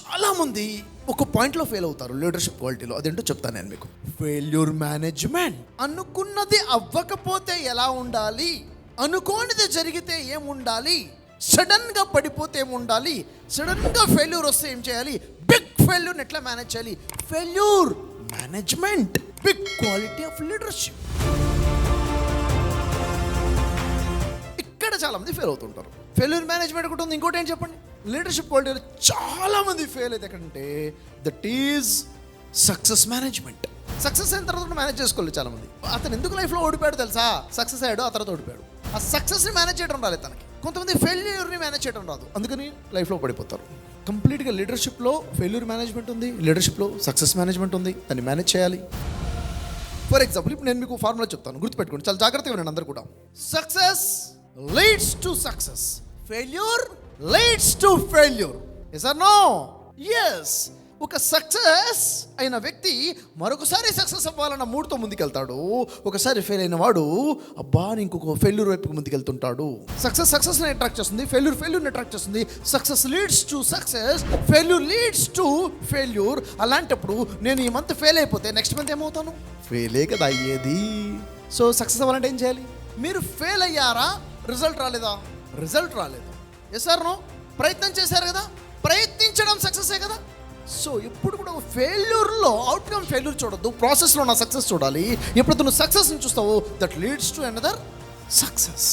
చాలామంది ఒక పాయింట్లో ఫెయిల్ అవుతారు లీడర్షిప్ క్వాలిటీలో. అదేంటో చెప్తాను నేను మీకు. Failure management. అనుకున్నది అవ్వకపోతే ఎలా ఉండాలి, అనుకోనిది జరిగితే ఏముండాలి, సడన్గా పడిపోతే ఏముండాలి, సడన్గా ఫెయిల్యూర్ వస్తే ఏం చేయాలి, బిగ్ ఫెయిల్యూర్ని ఎట్లా మేనేజ్ చేయాలి. Failure management big quality of leadership. ఇక్కడ చాలామంది ఫెయిల్ అవుతుంటారు. ఫెయిల్యూర్ మేనేజ్మెంట్ ఒకటి ఉంది, ఇంకోటి ఏం చెప్పండి. లీడర్షిప్ క్వాలిటీలో చాలామంది ఫెయిల్ అయితే ఎక్కడంటే that is success management. Success అయిన తర్వాత మేనేజ్ చేసుకోలేదు చాలామంది. అతను ఎందుకు లైఫ్లో ఓడిపోయాడు తెలుసా? సక్సెస్ అయ్యాడు, ఆ తర్వాత ఓడిపోయాడు. ఆ సక్సెస్ని మేనేజ్ చేయడం రాలేదు తనకి. కొంతమంది ఫెయిల్యూర్ని మేనేజ్ చేయడం రాదు, అందుకని లైఫ్లో పడిపోతారు. కంప్లీట్గా లీడర్షిప్లో ఫెయిల్యూర్ మేనేజ్మెంట్ ఉంది, లీడర్షిప్లో సక్సెస్ మేనేజ్మెంట్ ఉంది. దాన్ని మేనేజ్ చేయాలి. ఫర్ ఎగ్జాంపుల్ ఇప్పుడు నేను మీకు ఫార్ములా చెప్తాను, గుర్తుపెట్టుకోండి, చాలా జాగ్రత్తగా వినండి అందరూ కూడా. Success leads to success, failure leads to failure. Yes or no? Yes. ఒక సక్సెస్ అయిన వ్యక్తి మరొకసారి సక్సెస్ అవ్వాలన్న మూడుతో ముందుకెళ్తాడు. ఒకసారి ఫెయిల్ అయిన వాడు అబ్బా ఇంకొక ఫెయిల్యూర్ వైపుకి ముందుకెళ్తుంటాడు. సక్సెస్ని అట్రాక్ట్ చేస్తుంది, ఫెయిల్యూర్ని అట్రాక్ట్ చేస్తుంది. Success leads to success, failure leads to failure. అలాంటప్పుడు నేను ఈ మంత్ ఫెయిల్ అయిపోతే నెక్స్ట్ మంత్ ఏమవుతాను? ఫెయిలే కదా అయ్యేది. సో సక్సెస్ అవ్వాలంటే ఏం చేయాలి? మీరు ఫెయిల్ అయ్యారా? రిజల్ట్ రాలేదా? రిజల్ట్ రాలేదు. Yes or no? ప్రయత్నం చేశారు కదా, ప్రయత్నించడం సక్సెసే కదా. సో ఎప్పుడు కూడా ఫెయిల్యూర్లో అవుట్కమ్ ఫెయిల్యూర్ చూడొద్దు, ప్రాసెస్లో నా సక్సెస్ చూడాలి. ఎప్పుడైతే నువ్వు సక్సెస్ని చూస్తావో that leads to another success.